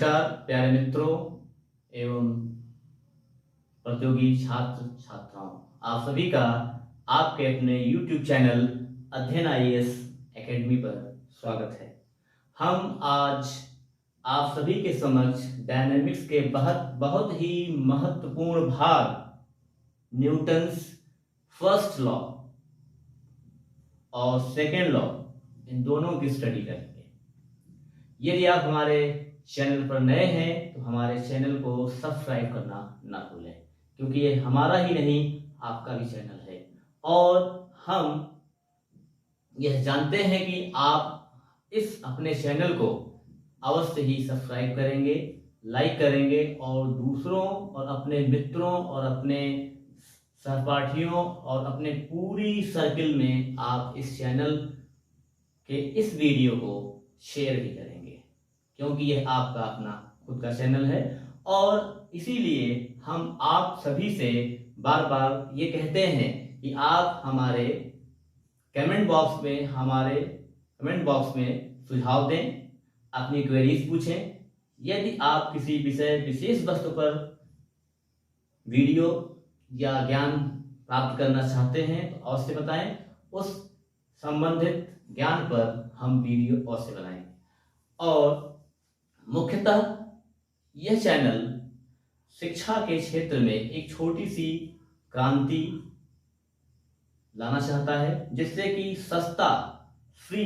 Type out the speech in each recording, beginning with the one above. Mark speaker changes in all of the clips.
Speaker 1: नमस्कार प्यारे मित्रों एवं प्रतियोगी छात्र छात्राओं, आप सभी का आपके अपने YouTube चैनल अध्ययन IAS एकेडमी पर स्वागत है। हम आज आप सभी के समक्ष डायनेमिक्स के बहुत ही महत्वपूर्ण भाग न्यूटन्स फर्स्ट लॉ और सेकेंड लॉ, इन दोनों की स्टडी करेंगे। यदि आप हमारे चैनल पर नए हैं तो हमारे चैनल को सब्सक्राइब करना ना भूलें, क्योंकि ये हमारा ही नहीं आपका भी चैनल है और हम यह जानते हैं कि आप इस अपने चैनल को अवश्य ही सब्सक्राइब करेंगे, लाइक करेंगे और दूसरों और अपने मित्रों और अपने सहपाठियों और अपने पूरी सर्किल में आप इस चैनल के इस वीडियो को शेयर भी करेंगे, क्योंकि यह आपका अपना खुद का चैनल है। और इसीलिए हम आप सभी से बार बार ये कहते हैं कि आप हमारे कमेंट बॉक्स में सुझाव दें, अपनी क्वेरीज पूछें। यदि आप किसी विशेष वस्तु पर वीडियो या ज्ञान प्राप्त करना चाहते हैं तो अवश्य बताएं, उस संबंधित ज्ञान पर हम वीडियो अवश्य बनाएंगे। और मुख्यतः यह चैनल शिक्षा के क्षेत्र में एक छोटी सी क्रांति लाना चाहता है, जिससे कि सस्ता, फ्री,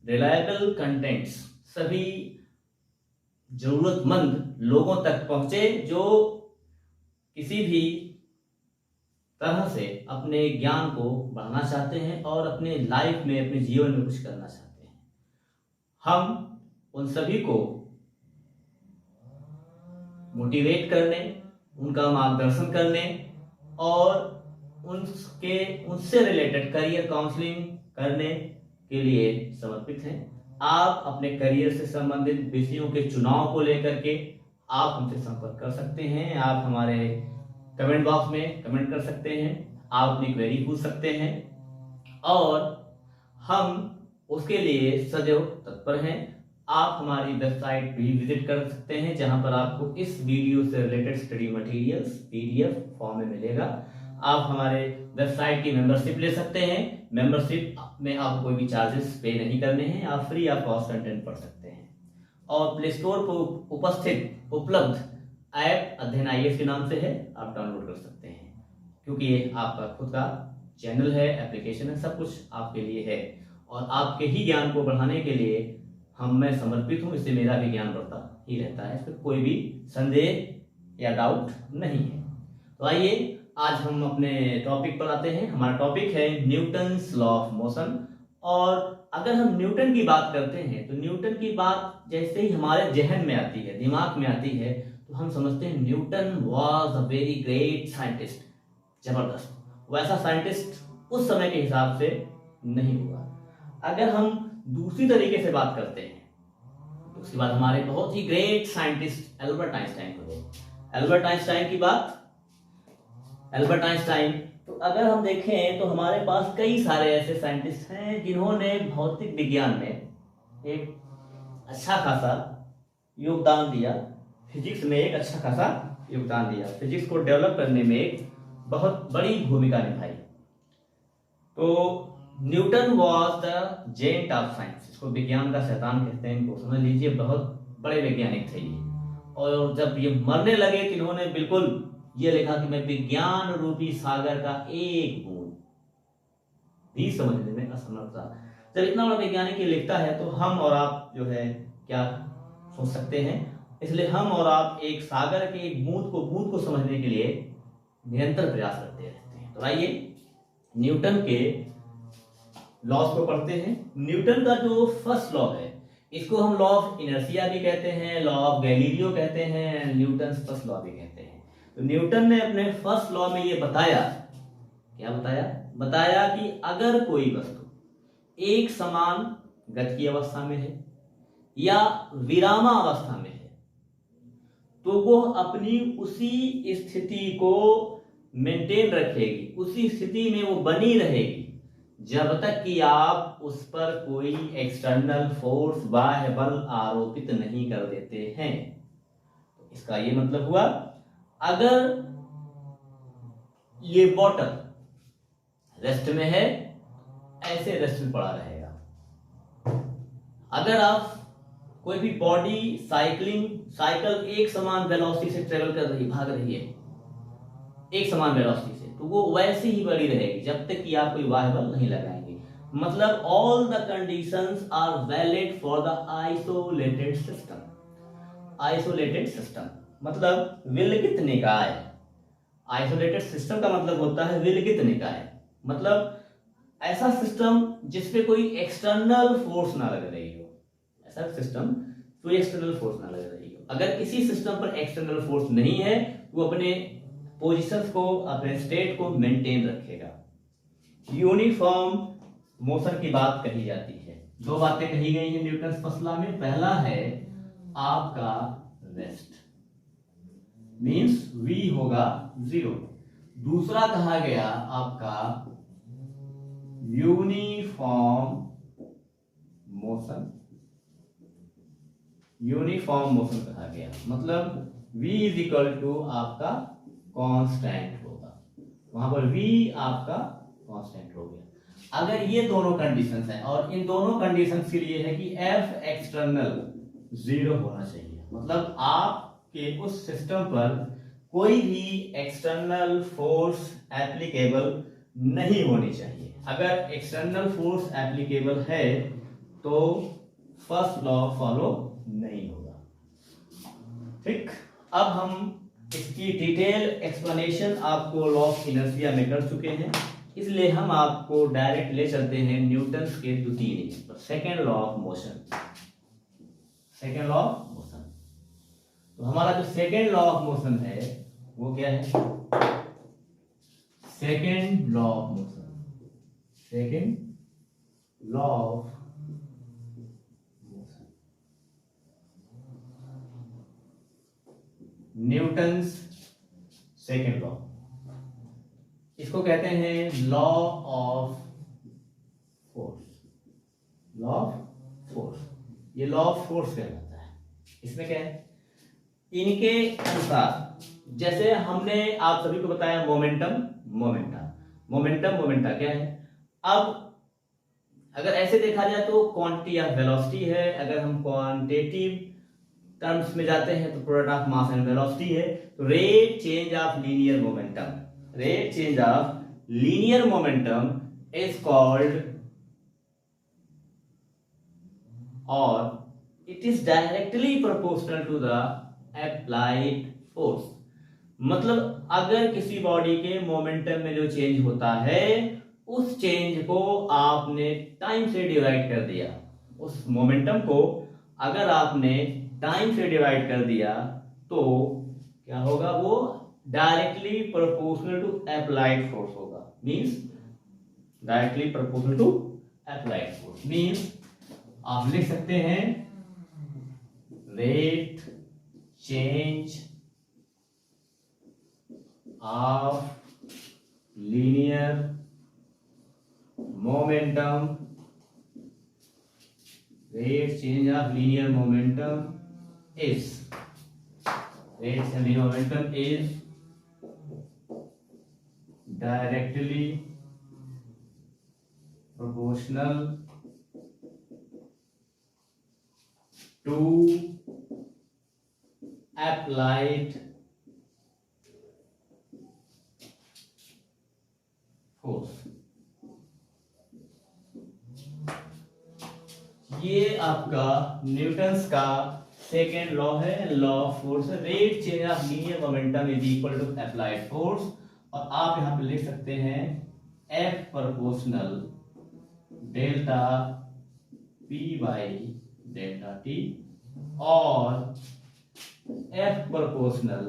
Speaker 1: रिलायबल कंटेंट्स सभी जरूरतमंद लोगों तक पहुंचे, जो किसी भी तरह से अपने ज्ञान को बढ़ाना चाहते हैं और अपने लाइफ में, अपने जीवन में कुछ करना चाहते हैं। हम उन सभी को मोटिवेट करने, उनका मार्गदर्शन करने और उनसे रिलेटेड करियर काउंसलिंग करने के लिए समर्पित हैं। आप अपने करियर से संबंधित विषयों के चुनाव को लेकर के आप हमसे संपर्क कर सकते हैं। आप हमारे कमेंट बॉक्स में कमेंट कर सकते हैं, आप अपनी क्वेरी पूछ सकते हैं और हम उसके लिए सदैव तत्पर हैं। आप हमारी वेबसाइट भी विजिट कर सकते हैं, जहां पर आपको इस वीडियो से related study materials PDF form में मिलेगा। आप हमारे वेबसाइट की मेंबरशिप ले सकते हैं। मेंबरशिप में आपको कोई भी चार्जेस पे नहीं करने हैं, आप फ्री ऑफ कॉस्ट कंटेंट पढ़ सकते हैं। और प्ले स्टोर पर उपलब्ध ऐप अध्ययन IAS के नाम से है, आप डाउनलोड कर सकते हैं, क्योंकि ये आपका खुद का चैनल है, एप्लीकेशन है, सब कुछ आपके लिए है और आपके ही ज्ञान को बढ़ाने के लिए मैं समर्पित हूँ। इससे मेरा भी ज्ञान बढ़ता ही रहता है, इसमें कोई भी संदेह या डाउट नहीं है। तो आइए आज हम अपने टॉपिक पर आते हैं। हमारा टॉपिक है न्यूटन्स लॉ ऑफ मोशन। और अगर हम न्यूटन की बात करते हैं तो न्यूटन की बात जैसे ही हमारे जहन में आती है, दिमाग में आती है, तो हम समझते हैं Newton was a very great scientist, जबरदस्त। वैसा साइंटिस्ट उस समय के हिसाब से नहीं हुआ। अगर हम दूसरी तरीके से बात करते हैं तो उसके बाद हमारे बहुत ही ग्रेट साइंटिस्ट एल्बर्ट आइंस्टाइन हो गए। एल्बर्ट आइंस्टाइन तो अगर हम देखें तो हमारे पास कई सारे ऐसे साइंटिस्ट हैं जिन्होंने भौतिक विज्ञान में एक अच्छा खासा योगदान दिया, फिजिक्स में एक अच्छा खासा योगदान दिया, फिजिक्स को डेवलप करने में एक बहुत बड़ी भूमिका निभाई। तो Newton was the giant of science, इसको विज्ञान का शैतान कहते हैं, इनको समझ लीजिए, बहुत बड़े वैज्ञानिक थे ये। और जब ये मरने लगे तो इन्होंने बिल्कुल ये लिखा कि मैं विज्ञान रूपी सागर का एक बूंद भी समझने में असमर्थ था। जब इतना बड़ा वैज्ञानिक ये लिखता है तो हम और आप जो है क्या सोच सकते हैं। इसलिए हम और आप एक सागर के एक बूंद को समझने के लिए निरंतर प्रयास करते रहते हैं। तो आइए न्यूटन के लॉज को पढ़ते हैं। न्यूटन का जो फर्स्ट लॉ है, इसको हम लॉ ऑफ इनर्शिया भी कहते हैं, लॉ ऑफ गैलीलियो कहते हैं, न्यूटन फर्स्ट लॉ भी कहते हैं। तो न्यूटन ने अपने फर्स्ट लॉ में ये बताया, क्या बताया कि अगर कोई वस्तु एक समान गति की अवस्था में है या विरामावस्था में है तो वो अपनी उसी स्थिति को मेंटेन रखेगी, उसी स्थिति में वो बनी रहेगी जब तक कि आप उस पर कोई एक्सटर्नल फोर्स, बाह्य बल आरोपित नहीं कर देते हैं। इसका ये मतलब हुआ, अगर ये बॉटल रेस्ट में है, ऐसे रेस्ट में पड़ा रहेगा। अगर आप कोई भी बॉडी साइकिल एक समान वेलोसिटी से ट्रेवल कर रही, भाग रही है एक समान वेलोसिटी से, तो वो वैसे ही बड़ी रहेगी जब तक कि आप कोई बाह्य बल नहीं लगाएंगे। मतलब all the conditions are valid for the isolated system. Isolated system मतलब विलगित निकाय। आइसोलेटेड सिस्टम का मतलब होता है विलगित निकाय, मतलब ऐसा सिस्टम जिसपे कोई एक्सटर्नल फोर्स ना लग रही हो। ऐसा सिस्टम कोई एक्सटर्नल फोर्स ना लग रही हो। अगर किसी सिस्टम पर एक्सटर्नल फोर्स नहीं है, वो अपने पोजीशंस को, अपने स्टेट को मेंटेन रखेगा। यूनिफॉर्म मोशन की बात कही जाती है। दो बातें कही गई हैं न्यूटन फर्स्ट लॉ में। पहला है आपका रेस्ट, मींस v होगा 0। दूसरा कहा गया आपका यूनिफॉर्म मोशन। यूनिफॉर्म मोशन कहा गया, मतलब v इज इक्वल टू आपका कांस्टेंट होगा। वहां पर v आपका कांस्टेंट हो गया। अगर ये दोनों कंडीशंस हैं, और इन दोनों कंडीशंस के लिए है कि f एक्सटर्नल 0 होना चाहिए, मतलब आपके उस सिस्टम पर कोई भी एक्सटर्नल फोर्स एप्लीकेबल नहीं होनी चाहिए। अगर एक्सटर्नल फोर्स एप्लीकेबल है तो फर्स्ट लॉ फॉलो नहीं होगा। ठीक, अब हम इसकी डिटेल एक्सप्लेनेशन आपको लॉ ऑफ इनर्शिया में कर चुके हैं, इसलिए हम आपको डायरेक्ट ले चलते हैं न्यूटन्स के द्वितीय नियम पर, second law of motion. Second law of motion, तो हमारा जो सेकेंड लॉ ऑफ मोशन है वो क्या है? Second law of motion. Second law of motion, Newton's second law, इसको कहते हैं law of force. Law of force, ये लॉ ऑफ फोर्स कहलाता है। इसमें क्या है? इनके अनुसार, जैसे हमने आप सभी को बताया मोमेंटम मोमेंटा क्या है? अब अगर ऐसे देखा जाए तो क्वांटिटी ऑफ वेलोसिटी है। अगर हम क्वांटिटेटिव टर्म्स में जाते हैं तो product of mass and velocity है। तो rate change of linear momentum is called, और it is directly proportional to the applied force. मतलब अगर किसी बॉडी के मोमेंटम में जो चेंज होता है, उस चेंज को आपने टाइम से डिवाइड कर दिया, उस मोमेंटम को अगर आपने टाइम से डिवाइड कर दिया तो क्या होगा? वो directly proportional to applied force होगा। Means directly proportional to applied force means आप लिख सकते हैं rate change of linear momentum, rate change of linear momentum is directly proportional to applied force। ये आपका न्यूटन्स का सेकेंड लॉ है, law of force. Rate change of linear momentum is equal to applied force, और आप यहां पे लिख सकते हैं F proportional delta P by delta T, और F proportional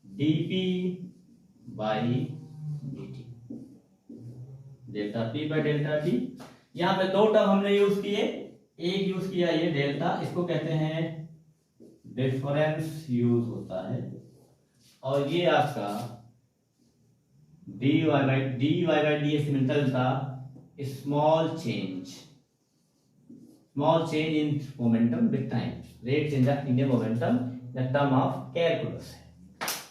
Speaker 1: dP by dt, delta P by delta T। यहां पे दो टर्म हमने यूज किए, एक यूज किया ये डेल्टा, इसको कहते हैं डिफरेंस यूज होता है, और ये आपका dy by dx से मिलता small change in momentum with time, rate change of linear momentum the term of calculus है।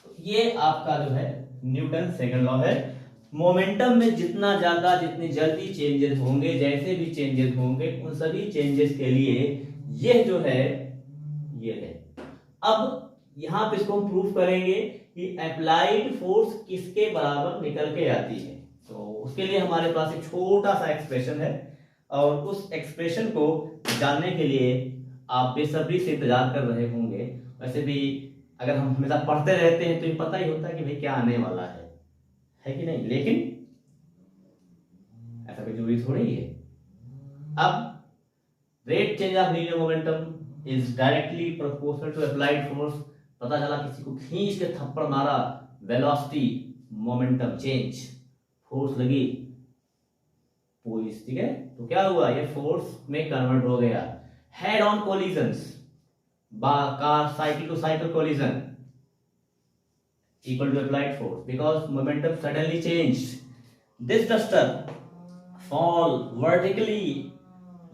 Speaker 1: तो ये आपका जो है न्यूटन सेकंड लॉ है। मोमेंटम में जितना ज्यादा जितनी जल्दी चेंजेस होंगे, जैसे भी चेंजेस होंगे, उन सभी चेंजेस के लिए ये जो है ये है। अब यहां पे इसको हम प्रूफ करेंगे कि अप्लाइड फोर्स किसके बराबर निकल के आती है। तो उसके लिए हमारे पास एक छोटा सा एक्सप्रेशन है, और उस एक्सप्रेशन को जानने के लिए आप बेसब्री से इंतजार कर रहे होंगे। वैसे भी अगर हम हमेशा पढ़ते रहते हैं तो ये पता ही होता है कि भाई क्या आने वाला है कि नहीं, लेकिन ऐसा कोई जरूरी थोड़ी है। अब rate change of linear momentum is directly proportional to applied force. पता चला किसी को खींच के थप्पड़ मारा, वेलोसिटी मोमेंटम चेंज, फोर्स लगी ठीक है, तो क्या हुआ, ये फोर्स में कन्वर्ट हो गया। Head on collisions, car cycle to cycle collision equal to applied force because momentum suddenly changed. This duster fall vertically,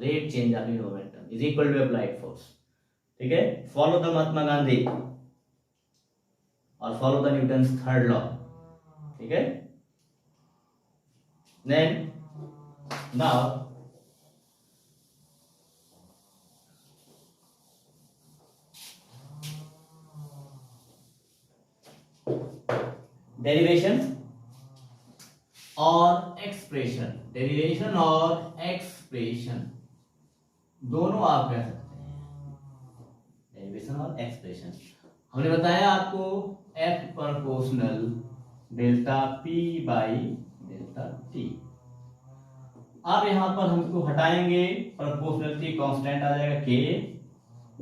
Speaker 1: rate change of momentum is equal to applied force. ठीक है, follow the Mahatma Gandhi और follow the Newton's third law. ठीक है, then now derivation और expression, derivation और expression दोनों आप कह सकते हैं, डेरिवेशन और एक्सप्रेशन। हमने बताया आपको F proportional delta P by delta T। अब यहां पर हमको हटाएंगे, प्रोपोर्शनलिटी कांस्टेंट आ जाएगा K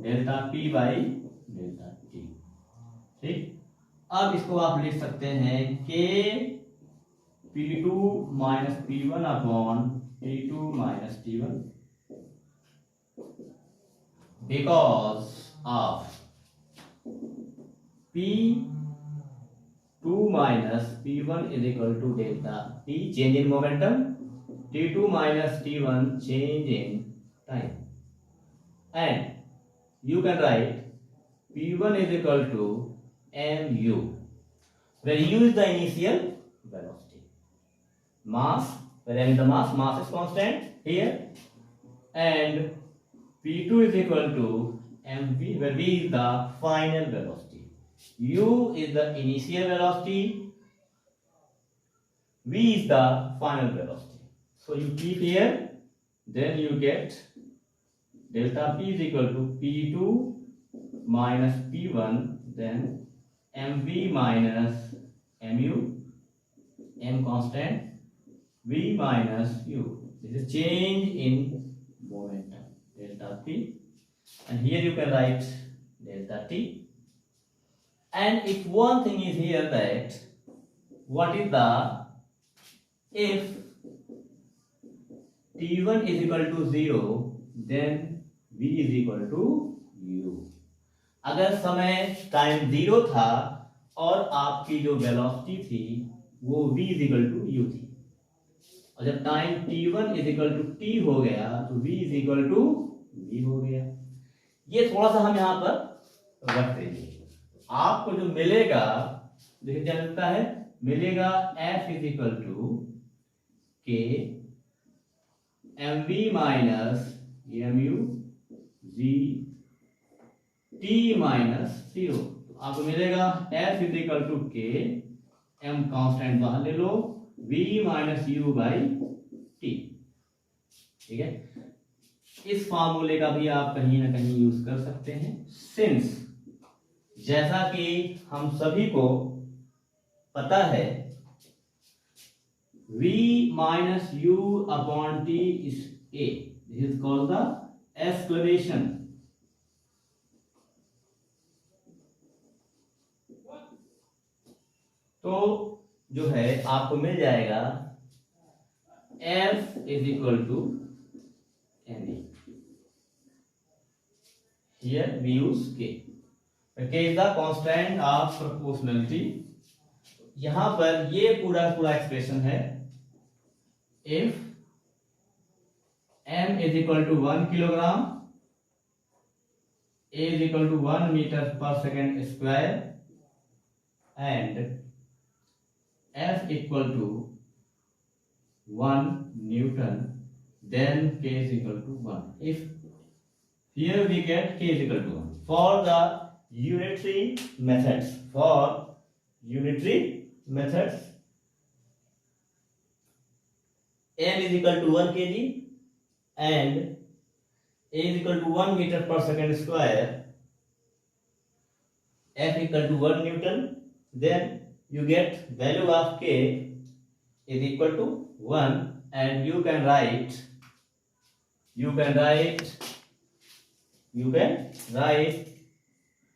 Speaker 1: delta P by delta T। ठीक, अब इसको आप लिख सकते हैं K P2 minus P1 upon P2 minus T1 because of P2 minus P1 is equal to delta T change in momentum, T2 minus T1 change in time, and you can write P1 is equal to mu, where u is the initial velocity, mass, where m is the mass is constant here, and P2 is equal to mv, where v is the final velocity, u is the initial velocity, v is the final velocity. So you keep here, then you get delta P is equal to P2 minus P1, then mv minus mu, m constant, v minus u. This is change in momentum, delta P, and here you can write delta T. And if one thing is here that what is the, if T1 is equal to 0 then V is equal to U। अगर समय time 0 था और आपकी जो velocity थी वो V is equal to U थी, और जब time T1 is equal to T हो गया तो V is equal to V हो गया। ये थोड़ा सा हम यहाँ पर रख देंगे। आपको जो मिलेगा, देखिए क्या मिलता है, मिलेगा F is equal to K mv minus mu g t minus 0। तो आपको मिलेगा f is equal to k, m constant बाहर ले लो, v minus u by t। ठीक है, इस फार्मूले का भी आप कहीं ना कहीं यूज कर सकते हैं, सिंस जैसा कि हम सभी को पता है V minus U upon T is A. This is called the acceleration. तो जो है आपको मिल जाएगा F is equal to ma. Here we use K. K is the constant of proportionality. यहां पर ये पूरा पूरा एक्सप्रेशन है, if m is equal to 1 kilogram, a is equal to 1 metre पर second square and f equal to 1 newton, then k is equal to 1. If here we get k is equal to 1 for the unitary methods, m is equal to 1 kg and a is equal to 1 meter per second square, f equal to 1 newton, then you get value of k is equal to 1 and you can write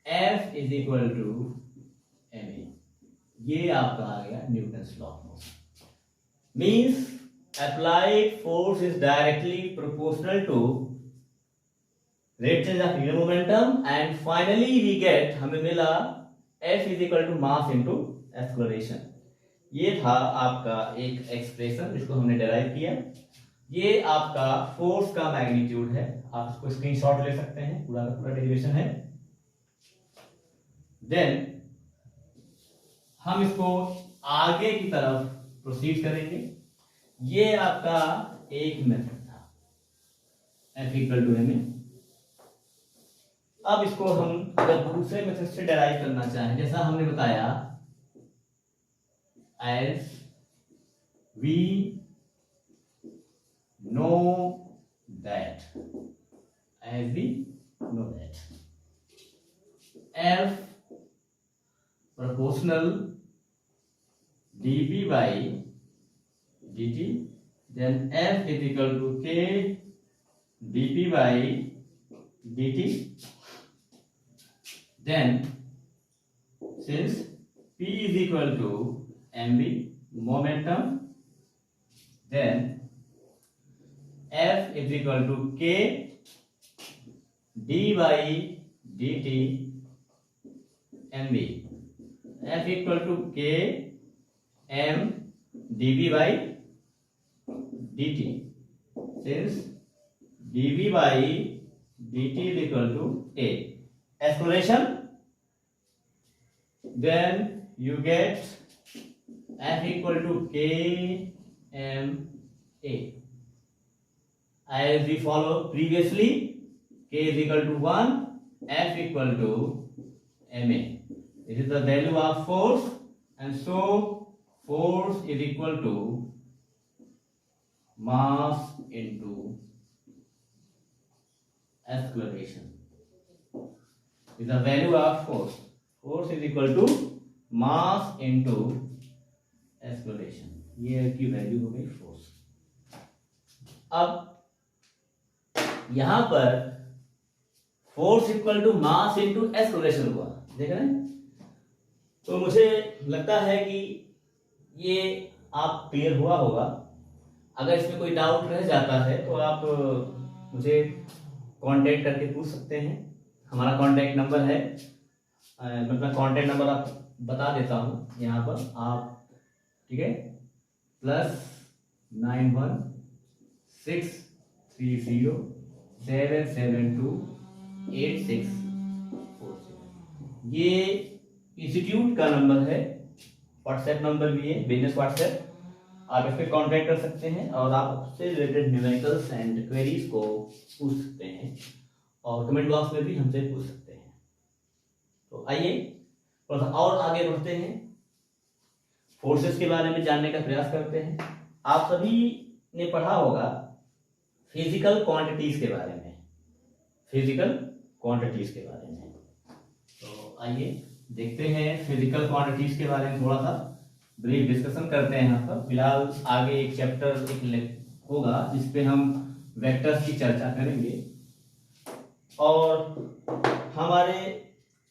Speaker 1: f is equal to ma. ये आपका आ गया Newton's law of motion. Means applied force is directly proportional to rate change of linear momentum and finally we get, हमें मिला f is equal to mass into acceleration। ये था आपका एक expression जिसको हमने डेराइव किया। ये आपका फोर्स का मैग्नीट्यूड है, आप इसको स्क्रीनशॉट ले सकते हैं, पूरा का पूरा डेरिवेशन है। देन हम इसको आगे की तरफ प्रोसीड करेंगे। ये आपका एक मेथड था, F इक्वल टू एम। अब इसको हम अगर दूसरे मेथड से डेराइव करना चाहें, जैसा हमने बताया, as we know that F proportional dP by dt, then F is equal to K dP by dt, then since P is equal to mv momentum, then F is equal to K d by dt mv, F equal to K m dv by dt, since dv by dt is equal to a acceleration, then you get F equal to K m a. As we follow previously, K is equal to 1, F equal to ma. This is the value of force, and so force is equal to mass into acceleration. This is the value of force. Force is equal to mass into acceleration. ये की value हो गई force. अब यहां पर force equal to mass into acceleration हुआ, देख रहे हैं? तो मुझे लगता है कि ये आप क्लियर हुआ होगा। अगर इसमें कोई डाउट रह जाता है तो आप मुझे कांटेक्ट करके पूछ सकते हैं। हमारा कांटेक्ट नंबर है, मैं अपना कांटेक्ट नंबर आप बता देता हूं यहाँ पर, आप ठीक है, +916307728647। ये इंस्टीट्यूट का नंबर है, व्हाट्सएप नंबर भी है, बिजनेस व्हाट्सएप। आप इस पर कॉन्टैक्ट कर सकते हैं और आप उससे रिलेटेड न्यूमेरिकल्स एंड क्वेरीज को पूछ सकते हैं और कमेंट बॉक्स में भी हमसे पूछ सकते हैं। तो आइए थोड़ा सा और आगे बढ़ते हैं, फोर्सेस के बारे में जानने का प्रयास करते हैं। आप सभी ने पढ़ा होगा फिजिकल क्वांटिटीज के बारे में, तो आइए देखते हैं फिजिकल क्वांटिटीज के बारे में, थोड़ा सा ब्रीफ डिस्कशन करते हैं यहाँ पर। फिलहाल आगे एक चैप्टर होगा जिसपे हम वेक्टर्स की चर्चा करेंगे। और हमारे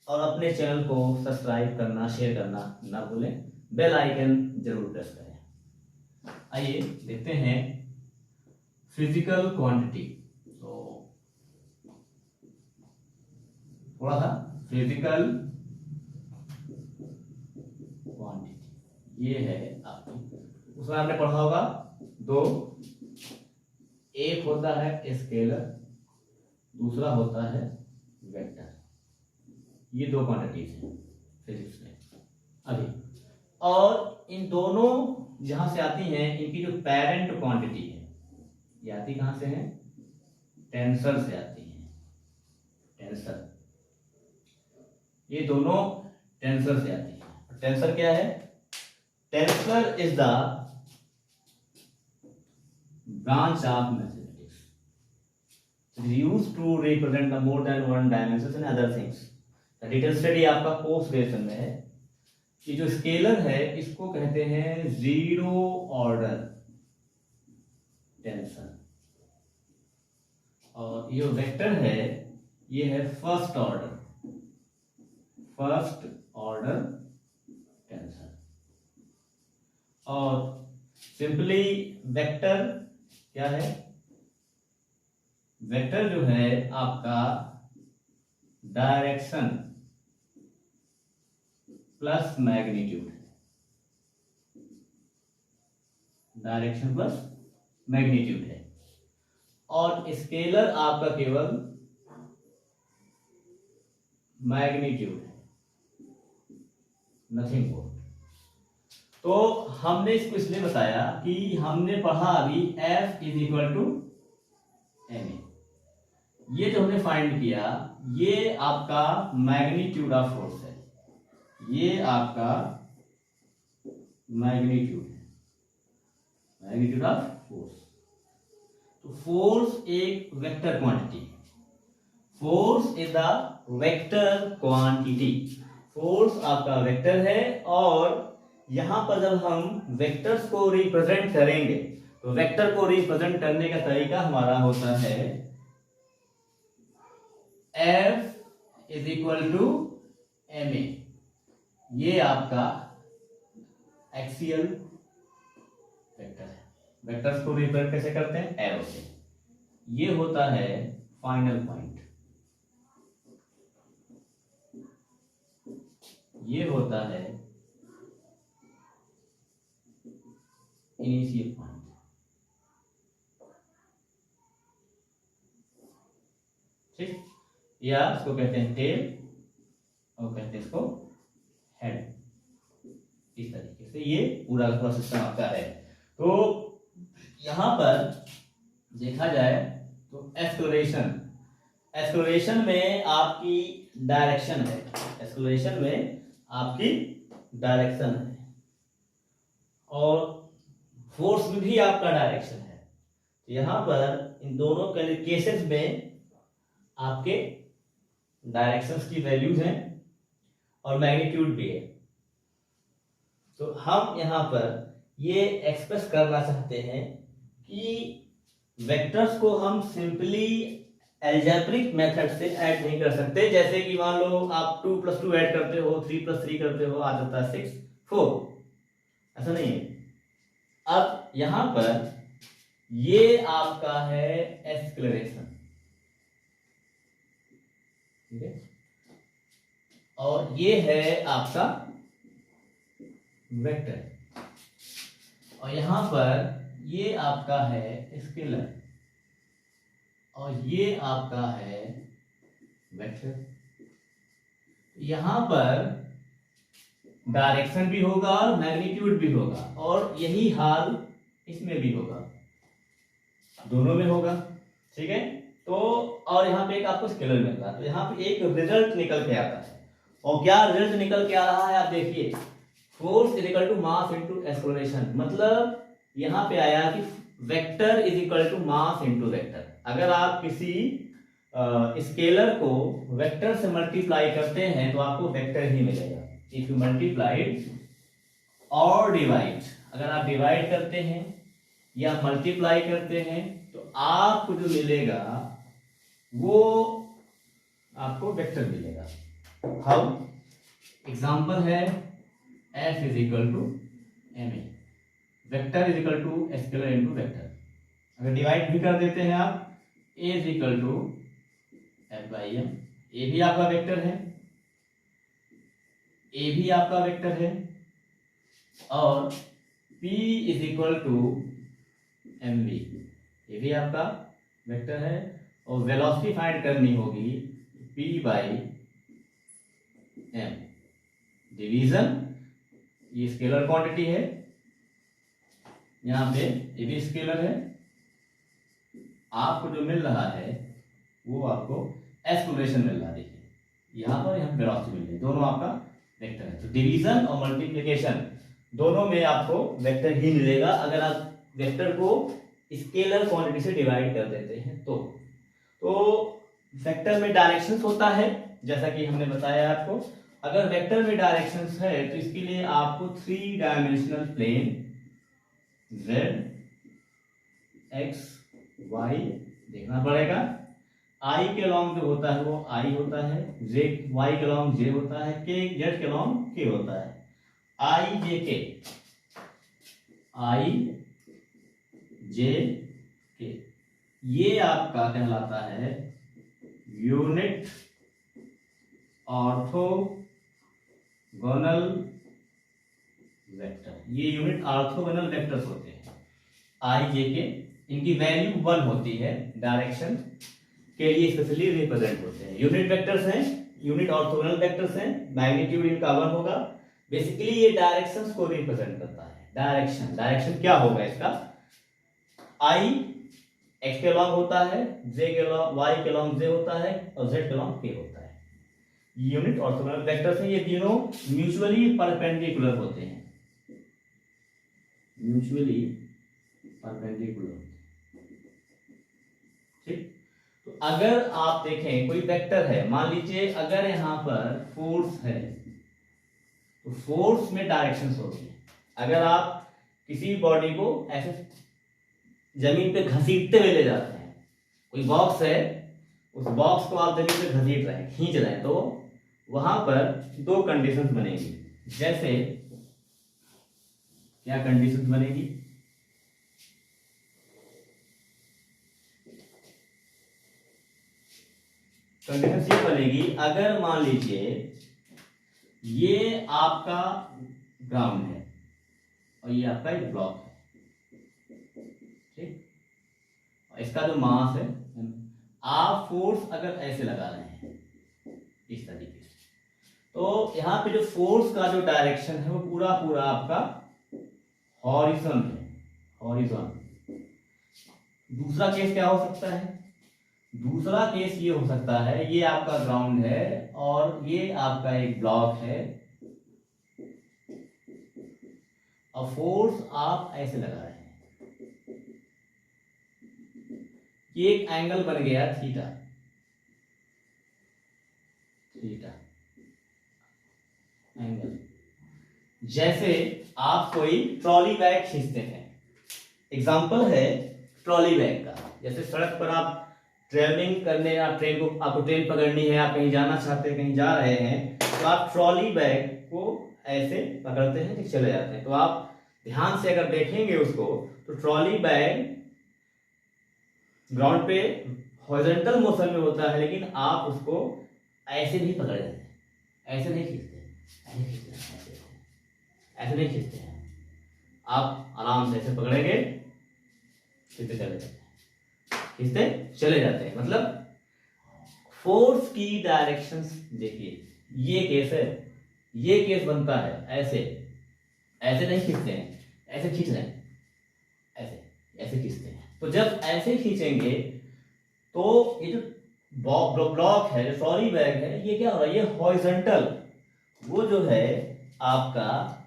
Speaker 1: और अपने चैनल को सब्सक्राइब करना, शेयर करना ना भूलें, बेल आइकन जरूर प्रेस करें। आइए देखते हैं फिजिकल क्वांटिटी। तो थोड़ा सा फिजिकल क्वांटिटी, ये है आपकी, उसमें आपने पढ़ा होगा दो, एक होता है स्केलर, दूसरा होता है वेक्टर। ये दो क्वांटिटीज हैं फिजिक्स में अभी। और इन दोनों जहां से आती हैं, इनकी जो पेरेंट क्वांटिटी है ये आती कहां से है? टेंसर से आती है। टेंसर, ये दोनों टेंसर से आती है। टेंसर क्या है? Tensor is the branch of mathematics. It is used to represent the more than one dimensions and other things. The detail study आपका पोस्ट ग्रेजुएशन में है कि जो स्केलर है इसको कहते हैं जीरो ऑर्डर टेंसर, और ये वेक्टर है ये है फर्स्ट ऑर्डर टेंसर। और सिंपली वेक्टर क्या है? वेक्टर जो है आपका डायरेक्शन प्लस मैग्नीट्यूड है। डायरेक्शन प्लस मैग्नीट्यूड है। और स्केलर आपका केवल मैग्नीट्यूड है, नथिंग मोर। तो हमने इसको इसलिए बताया कि हमने पढ़ा अभी F is equal to M A. ये जो हमने फाइंड किया ये आपका मैग्नीट्यूड ऑफ फोर्स है, ये आपका मैग्नीट्यूड है, मैग्नीट्यूड ऑफ फोर्स। तो फोर्स एक वेक्टर क्वांटिटी है। Force is the vector quantity. Force आपका वेक्टर है। और यहां पर जब हम वेक्टर्स को रिप्रेजेंट करेंगे तो वेक्टर को रिप्रेजेंट करने का तरीका हमारा होता है F is equal to M A. ये आपका एक्सियल वेक्टर है। वेक्टर्स को रिप्रेजेंट कैसे करते हैं? एरो से। ये होता है फाइनल पॉइंट, ये होता है इनिशियल पॉइंट। ठीक, या इसको कहते हैं टेल और कहते हैं इसको हेड। इस तरीके से ये पूरा सिस्टम आपका है। तो यहां पर देखा जाए तो एक्सप्लोरेशन में आपकी डायरेक्शन है, एक्सप्लोरेशन में आपकी डायरेक्शन है, और फोर्स में भी आपका डायरेक्शन है। तो यहां पर इन दोनों केसेस में आपके डायरेक्शंस की वैल्यूज हैं और मैग्नीट्यूड भी है। तो हम यहां पर ये एक्सप्रेस करना चाहते हैं कि वेक्टर्स को हम सिंपली एल्जेब्रिक मेथड से ऐड नहीं कर सकते। जैसे कि मान लो आप 2 + 2 ऐड करते हो, 3 + 3 करते हो, आ जाता है 6 4। ऐसा नहीं है। अब यहां पर ये आपका है एक्सक्लेरेशन, ठीक है, और ये है आपका वेक्टर, और यहां पर ये आपका है स्केलर, और ये आपका है वेक्टर। यहां पर डायरेक्शन भी होगा और मैग्नीट्यूड भी होगा, और यही हाल इसमें भी होगा, दोनों में होगा। ठीक है। तो और यहाँ पे एक आपको स्केलर मिल रहा है, तो यहाँ पे एक रिजल्ट निकल के आता है। और क्या रिजल्ट निकल के आ रहा है आप देखिए, force is equal to mass into acceleration. मतलब यहाँ पे आया कि vector is equal to mass into vector. अगर आप किसी स्केलर को वेक्टर से मल्टीप्लाई करते हैं तो आपको वेक्टर ही मिलेगा। इफ यू मल्टीप्लाइड और डिवाइड, अगर आप डिवाइड करते हैं या मल्टीप्लाई करते हैं तो आपको जो मिलेगा वो आपको वेक्टर मिलेगा। हाउ? एग्जांपल है F is equal to M A, vector is equal to scalar into vector. अगर डिवाइड भी कर देते हैं आप, A is equal to F/m, A भी आपका वेक्टर है, ए भी आपका वेक्टर है, और P is equal to mv, ये भी आपका वेक्टर है। और वेलोसिटी फाइंड करनी होगी P बाई m। डिवीजन ये स्केलर क्वांटिटी है, यहाँ पे ये भी स्केलर है। आपको जो मिल रहा है वो आपको एक्सक्लेमेशन मिल रहा है, देखिए यहाँ पर यहाँ वेलोसिटी मिल रही है, दोनों आपका वेक्टर है। तो डिवीजन और मल्टीप्लिकेशन दोनों में आपको वेक्टर ही मिलेगा अगर आप वेक्टर को स्केलर क्वांटिटी से डिवाइड कर देते हैं तो वेक्टर में डायरेक्शंस होता है, जैसा कि हमने बताया आपको। अगर वेक्टर में डायरेक्शंस है तो इसके लिए आपको 3 dimensional plane z x y देखना पड़ेगा। i के अलॉन्ग जो होता है वो i होता है, y के अलॉन्ग j होता है, z के अलॉन्ग k होता है। i j k ये आपका कहलाता है यूनिट ऑर्थोगोनल वेक्टर। ये यूनिट ऑर्थोगोनल वेक्टर्स होते हैं i j k, इनकी वैल्यू 1 होती है, डायरेक्शन के लिए स्पेशली रिप्रेजेंट होते हैं। यूनिट वेक्टर्स हैं, यूनिट ऑर्थोगोनल वेक्टर्स हैं, मैग्नीट्यूड इनका 1 होगा। बेसिकली ये डायरेक्शंस को रिप्रेजेंट करता है। डायरेक्शन क्या होगा इसका, i x के अलॉन्ग होता है, j के अलॉन्ग y के अलॉन्ग j होता है और z के अलॉन्ग k होता है। यूनिट ऑर्थोगोनल वेक्टर्स हैं, ये तीनों म्यूचुअली परपेंडिकुलर होते हैं, म्यूचुअली परपेंडिकुलर। ठीक, तो अगर आप देखें कोई वेक्टर है, मान लीजिए अगर यहां पर फोर्स है तो फोर्स में डायरेक्शंस होगी। अगर आप किसी बॉडी को ऐसे जमीन पे घसीटते हुए ले जाते हैं, कोई बॉक्स है, उस बॉक्स को आप जमीन पे घसीट रहे हैं, खींच रहे हैं, तो वहां पर 2 कंडीशंस बनेगी। जैसे क्या कंडीशंस बनेगी, कंडीशन ये बनेगी, अगर मान लीजिए ये आपका ग्राउंड है और ये आपका एक ब्लॉक है, ठीक, इसका जो मास है, आप फोर्स अगर ऐसे लगा रहे हैं इस तरीके से, तो यहाँ पे जो फोर्स का जो डायरेक्शन है वो पूरा पूरा आपका हॉरिजॉन है, हॉरिजॉन। दूसरा केस क्या हो सकता है, दूसरा केस ये हो सकता है, ये आपका ग्राउंड है और ये आपका एक ब्लॉक है और फोर्स आप ऐसे लगा रहे हैं, ये एक एंगल बन गया थीटा, थीटा एंगल। जैसे आप कोई ट्रॉली बैग खींचते हैं, एग्जांपल है ट्रॉली बैग का। जैसे सड़क पर आप ट्रेवलिंग करने, आप ट्रेन को, आपको ट्रेन पकड़नी है, आप कहीं जाना चाहते हैं, कहीं जा रहे हैं, तो आप ट्रॉली बैग को ऐसे पकड़ते हैं, ठीक, चले जाते हैं। तो आप ध्यान से अगर देखेंगे उसको, तो ट्रॉली बैग ग्राउंड पे हॉरिजॉन्टल मोशन में होता है, लेकिन आप उसको ऐसे नहीं पकड़ लेते, ऐसे नहीं खींचते, ऐसे खींचते हैं, ऐसे नहीं खींचते हैं, आप आराम से ऐसे पकड़ेंगे, खींचते चले जाते हैं, खींचते चले जाते हैं। मतलब फोर्स की डायरेक्शंस देखिए, ये केस है, ये केस बनता है ऐसे, ऐसे नहीं खींचते हैं, ऐसे खींच रहे हैं, ऐसे ऐसे खींचते हैं। तो जब ऐसे खींचेंगे तो ये जो ब्लॉक है, जो ट्रॉली बैग है, ये क्या हो रहा है, ये हॉरिजॉन्टल, वो जो है आपका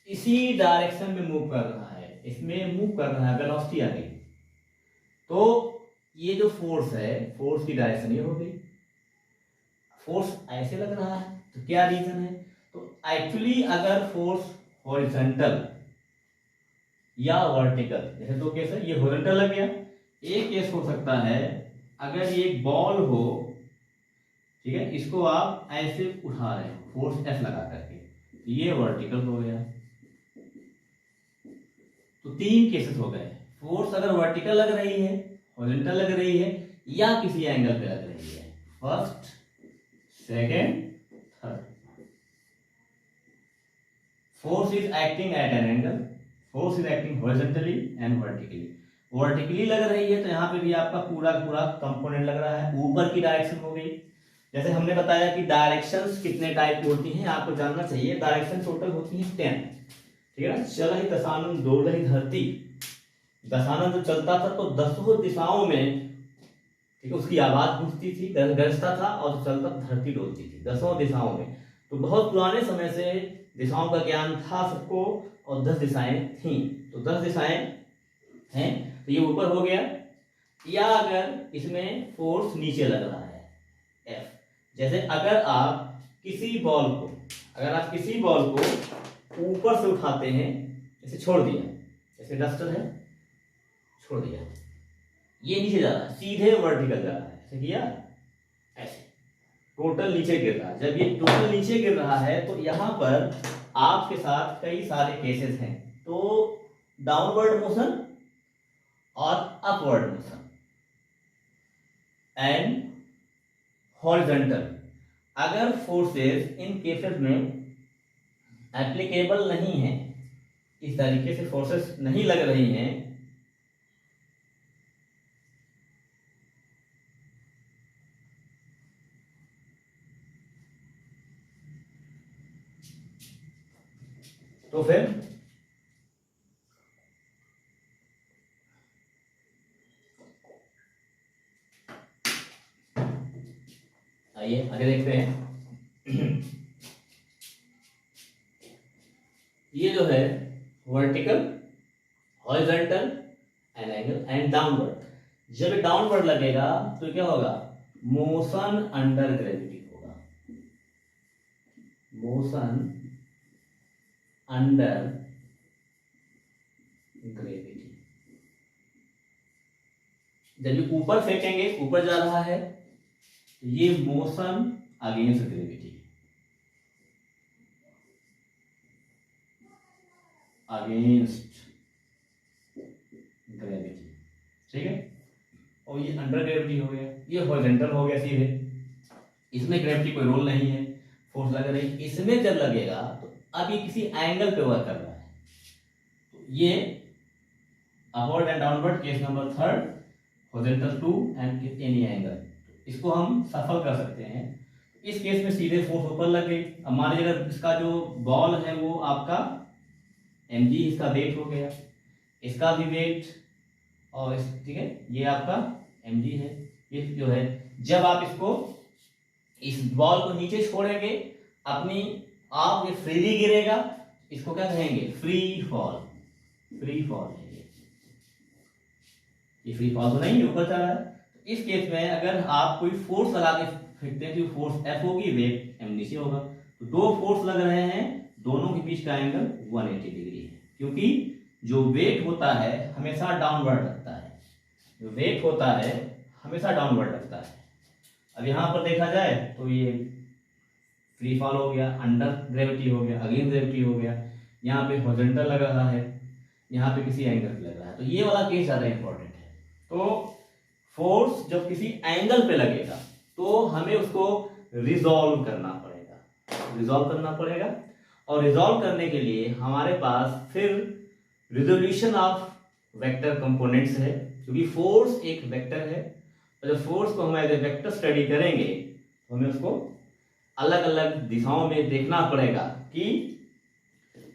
Speaker 1: इसी डायरेक्शन में मूव कर रहा है, इसमें मूव कर रहा है, वेलोसिटी आ गई। तो ये जो फोर्स है, फोर्स की डायरेक्शन ये हो गई, फोर्स ऐसे लग रहा है, तो क्या रीजन है, तो एक्चुअली अगर फोर्स हॉरिजॉन्टल या वर्टिकल, जैसे 2 केस है, ये हॉरिजॉन्टल लग गया। एक केस हो सकता है अगर ये एक बॉल हो, ठीक है, इसको आप ऐसे उठा रहे हो फोर्स एफ लगा करके, तो ये वर्टिकल हो गया। तो 3 केसेस हो गए, फोर्स अगर वर्टिकल लग रही है, हॉरिजॉन्टल लग रही है, या किसी एंगल पे लग रही है, first, second, third. Force is acting at an angle, force is acting horizontally and vertically. Vertically लग रही है तो यहाँ पे भी आपका पूरा पूरा कंपोनेंट लग रहा है, ऊपर की डायरेक्शन हो गई। जैसे हमने बताया कि डायरेक्शंस कितने टाइप की होती हैं आपको जानना चाहिए। डायरेक्शन टोटल होती है 10, ठीक है ना। चल ही दशानन डोल ही धरती, दशानन जो चलता था तो 10 दिशाओं में, ठीक है, उसकी आवाज गूंजती थी, गरजता था, और चलता धरती डोलती थी 10 दिशाओं में। तो बहुत पुराने समय से दिशाओं का ज्ञान था सबको, और 10 दिशाएं थीं। तो 10 दिशाएं हैं, तो ये ऊपर हो गया। या अगर इसमें फोर्स नीचे लग रहा है F, जैसे अगर आप किसी बॉल को ऊपर से उठाते हैं, जैसे छोड़ दिया, जैसे डस्टर है, छोड़ दिया, ये नीचे जा रहा है, सीधे वर्टिकल जा रहा है, ऐसे किया, ऐसे टोटल नीचे गिर रहा है। जब ये टोटल नीचे गिर रहा है तो यहां पर आपके साथ कई सारे केसेस हैं, तो डाउनवर्ड मोशन और अपवर्ड मोशन एंड हॉरिजॉन्टल। अगर फोर्सेस इन केसेस में एप्लीकेबल नहीं है, इस तरीके से फोर्सेस नहीं लग रही हैं, तो फिर आइए आगे देखते हैं। ये जो है vertical, horizontal and angle and downward. जब डाउनवर्ड लगेगा तो क्या होगा, मोशन अंडर ग्रेविटी होगा, मोशन अंडर ग्रेविटी। जब ये ऊपर फेंकेंगे, ऊपर जा रहा है, तो ये motion against gravity, against gravity, ठीक है। और ये अंडर ग्रेविटी हो गया, ये हॉरिजॉन्टल हो गया सीधे, इसमें ग्रेविटी कोई रोल नहीं है, फोर्स लग रही है। इसमें जब लगेगा तो अब ये किसी एंगल पे वर्क कर रहा है, तो ये upward and downward, case number 3, horizontal 2 and any angle, इसको हम सफल कर सकते हैं। इस केस में सीधे फोर्स ऊपर लग गई। अब मान लीजिए अगर इसका जो बॉल है वो आपका mg इसका वेट हो गया, इसका भी वेट, और ठीक है, ये आपका mg है। ये जो है, जब आप इसको, इस बॉल को नीचे छोड़ेंगे, अपनी आप ये फ्रीली गिरेगा, इसको क्या कहेंगे, फ्री फॉल, फ्री फॉल है ये फ्री फॉल तो नहीं, ऊपर चला है। तो इस केस में अगर आप कोई फोर्स लगा के फेंकते हैं तो फोर्स F होगी, वेट m नीचे होगा। तो दो फोर्स लग रहे हैं, दोनों के बीच का एंगल 180 डिग्री है, क्योंकि जो वेट होता है हमेशा डाउनवर्ड लगता है, जो वेट होता है हमेशा डाउनवर्ड लगता है। अब यहाँ पर देखा जाए तो ये फ्री फॉल हो गया, अंडर ग्रेविटी हो गया, अगेंस्ट ग्रेविटी हो गया, यहाँ पे हॉरिजॉन्टल लग रहा है, यहाँ पे किसी एंगल पे लग रहा है। तो ये वाला केस ज्यादा इंपॉर्टेंट है। तो फोर्स जब किसी एंगल पे लगेगा तो हमें उसको रिजॉल्व करना पड़ेगा, रिजॉल्व करना पड़ेगा। और रिजॉल्व करने के लिए हमारे पास फिर रिजोल्यूशन ऑफ वेक्टर कंपोनेंट्स है, क्योंकि फोर्स एक वेक्टर है, और जब फोर्स को हम एज ए वेक्टर स्टडी करेंगे तो हमें उसको अलग अलग दिशाओं में देखना पड़ेगा कि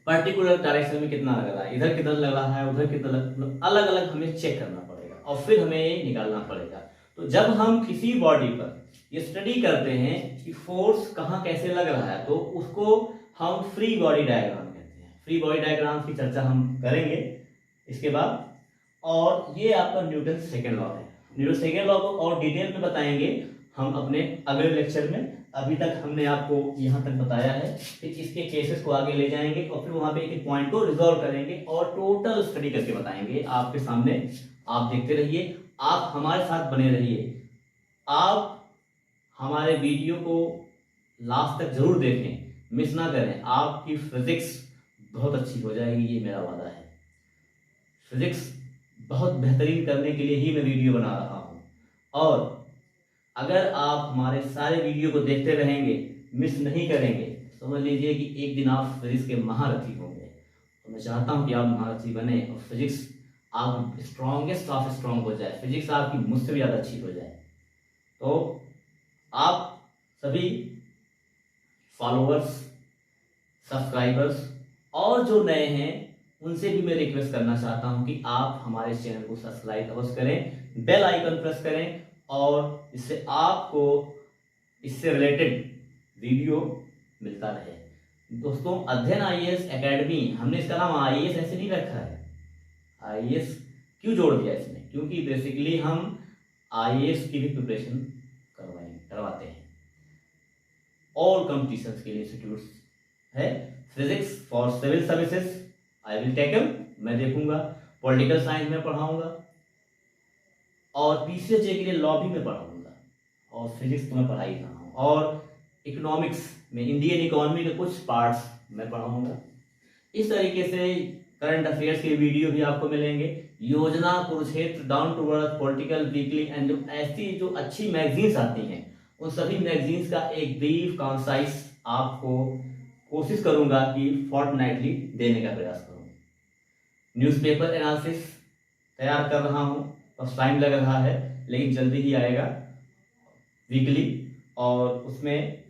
Speaker 1: पर्टिकुलर डायरेक्शन में कितना लग रहा है, इधर किधर लग रहा है, उधर किधर अलग अलग हमें चेक करना पड़ेगा, और फिर हमें निकालना पड़ेगा। तो जब हम किसी बॉडी पर ये स्टडी करते हैं कि फोर्स कहाँ कैसे लग रहा है, तो उसको हम फ्री बॉडी डायग्राम कहते हैं। फ्री बॉडी डायग्राम की चर्चा हम करेंगे इसके बाद। और ये आपका न्यूटन सेकेंड लॉ है। न्यूटन सेकेंड लॉ को और डिटेल में बताएंगे हम अपने अगले लेक्चर में। अभी तक हमने आपको यहाँ तक बताया है, फिर इसके केसेस को आगे ले जाएंगे और फिर वहां पे एक पॉइंट को रिजॉल्व करेंगे और टोटल स्टडी करके बताएंगे आपके सामने। आप देखते रहिए, आप हमारे साथ बने रहिए, आप हमारे वीडियो को लास्ट तक जरूर देखें, मिस ना करें। आपकी फिजिक्स बहुत अच्छी हो जाएगी, ये मेरा वादा है। फिजिक्स बहुत बेहतरीन करने के लिए ही मैं वीडियो बना रहा हूँ, और अगर आप हमारे सारे वीडियो को देखते रहेंगे, मिस नहीं करेंगे, समझ लीजिए कि एक दिन आप फिजिक्स के महारथी होंगे। तो मैं चाहता हूँ कि आप महारथी बने और फिजिक्स आप स्ट्रॉन्गेस्ट ऑफ स्ट्रॉन्ग हो जाए, फिजिक्स आपकी मुझसे भी ज़्यादा अच्छी हो जाए। तो आप सभी फॉलोअर्स, सब्सक्राइबर्स और जो नए हैं उनसे भी मैं रिक्वेस्ट करना चाहता हूं कि आप हमारे चैनल को सब्सक्राइब अवश्य करें, बेल आइकन प्रेस करें और इससे आपको इससे रिलेटेड वीडियो मिलता रहे। दोस्तों, अध्ययन आईएएस एकेडमी, हमने इसका नाम आईएएस ऐसे नहीं रखा है। आईएएस क्यों जोड़ दिया इसमें? क्योंकि बेसिकली हम आईएएस की भी प्रिपरेशन करवाते हैं। ऑल कॉम्पिटिशन्स के लिए इंस्टीट्यूट्स है। Physics for civil services I will tackle, मैं देखूंगा। पॉलिटिकल साइंस में पढ़ाऊंगा और पीसीएचए के लिए लॉ भी मैं पढ़ाऊंगा और फिजिक्स तो मैं पढ़ा ही रहा हूँ। और इकोनॉमिक्स में इंडियन इकोनॉमी के कुछ पार्ट्स मैं पढ़ाऊंगा। इस तरीके से करंट अफेयर्स के वीडियो भी आपको मिलेंगे। Yojana, Kurukshetra, down to earth, political weekly and जो ऐसी जो अच्छी मैगजीन्स आती हैं उन सभी मैगजीन्स का एक ब्रीफ कॉन्साइज आपको कोशिश करूंगा कि फोर्टनाइटली देने का प्रयास करूं। न्यूज़पेपर एनालिसिस तैयार कर रहा हूं, बस टाइम लग रहा है लेकिन जल्दी ही आएगा वीकली। और उसमें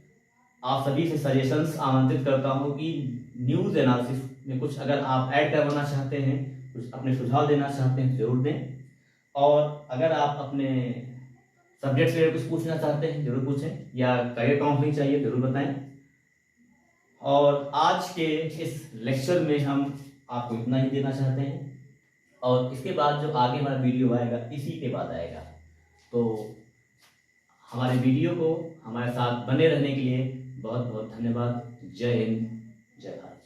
Speaker 1: आप सभी से सजेशंस आमंत्रित करता हूं कि न्यूज़ एनालिसिस में कुछ अगर आप ऐड करवाना चाहते हैं, कुछ अपने सुझाव देना चाहते हैं जरूर दें। और अगर आप अपने सब्जेक्ट से कुछ पूछना चाहते हैं जरूर पूछें, या करियर काउंसलिंग चाहिए जरूर बताएं। और आज के इस लेक्चर में हम आपको इतना ही देना चाहते हैं और इसके बाद जो आगे हमारा वीडियो आएगा इसी के बाद आएगा। तो हमारे वीडियो को हमारे साथ बने रहने के लिए बहुत बहुत धन्यवाद। जय हिंद, जय भारत।